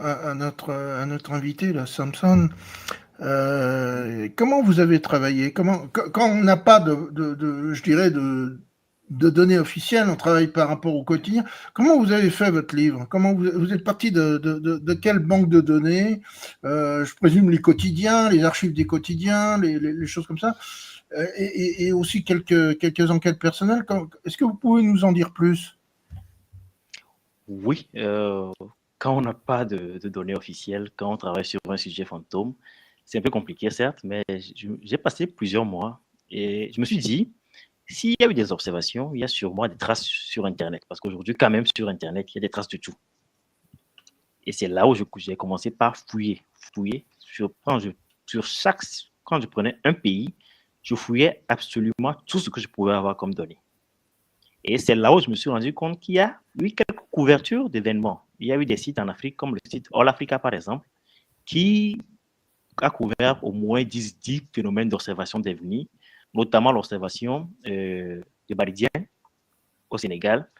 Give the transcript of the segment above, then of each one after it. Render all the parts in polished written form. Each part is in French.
à notre invité, là, Samson. Comment vous avez travaillé? Quand on n'a pas je dirais, de données officielles, on travaille par rapport au quotidien. Comment vous avez fait votre livre? Comment vous êtes parti de quelle banque de données? Je présume les quotidiens, les archives des quotidiens, les choses comme ça. Et aussi quelques enquêtes personnelles. Est-ce que vous pouvez nous en dire plus? Oui, quand on n'a pas de données officielles, quand on travaille sur un sujet fantôme, c'est un peu compliqué, certes, mais j'ai passé plusieurs mois et je me suis dit, s'il y a eu des observations, il y a sûrement des traces sur Internet. Parce qu'aujourd'hui, quand même, sur Internet, il y a des traces de tout. Et c'est là où j'ai commencé par fouiller. Fouiller. Quand je prenais un pays, je fouillais absolument tout ce que je pouvais avoir comme données. Et c'est là où je me suis rendu compte qu'il y a eu quelques couvertures d'événements. Il y a eu des sites en Afrique, comme le site All Africa, par exemple, qui a couvert au moins 10 phénomènes d'observation d'OVNI, notamment l'observation de Baridien au Sénégal,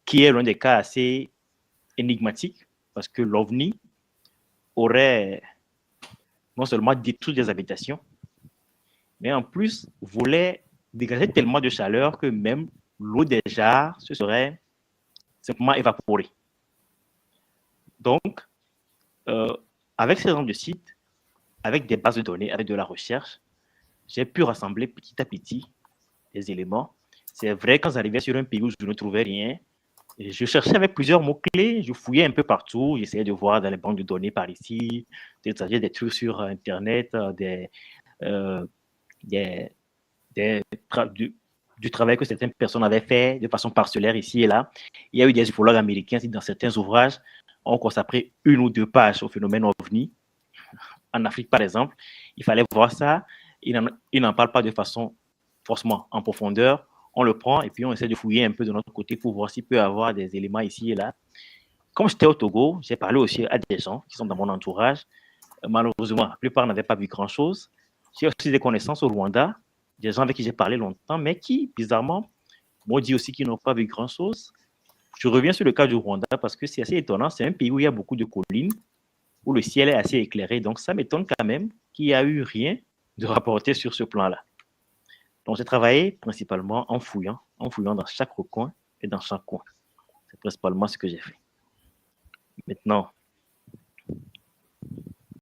qui est l'un des cas assez énigmatiques, parce que l'OVNI aurait non seulement détruit des habitations, mais en plus voulait dégager tellement de chaleur que même l'eau des jarres se serait simplement évaporée. Donc, euh, avec ce genre de site, avec des bases de données, avec de la recherche, j'ai pu rassembler petit à petit les éléments. C'est vrai, quand j'arrivais sur un pays où je ne trouvais rien, je cherchais avec plusieurs mots-clés, je fouillais un peu partout, j'essayais de voir dans les banques de données par ici, des trucs sur Internet, euh, des, du travail que certaines personnes avaient fait de façon parcellaire ici et là. Il y a eu des ufologues américains qui, dans certains ouvrages, ont consacré 1 ou 2 pages au phénomène OVNI. En Afrique, par exemple, il fallait voir ça. Ils n'en parlent pas de façon forcément en profondeur. On le prend et puis on essaie de fouiller un peu de notre côté pour voir s'il peut y avoir des éléments ici et là. Comme j'étais au Togo, j'ai parlé aussi à des gens qui sont dans mon entourage. Malheureusement, la plupart n'avaient pas vu grand-chose. J'ai aussi des connaissances au Rwanda, des gens avec qui j'ai parlé longtemps, mais qui, bizarrement, m'ont dit aussi qu'ils n'ont pas vu grand-chose. Je reviens sur le cas du Rwanda parce que c'est assez étonnant. C'est un pays où il y a beaucoup de collines, où le ciel est assez éclairé. Donc, ça m'étonne quand même qu'il n'y a eu rien de rapporté sur ce plan-là. Donc, j'ai travaillé principalement en fouillant dans chaque recoin et dans chaque coin. C'est principalement ce que j'ai fait. Maintenant,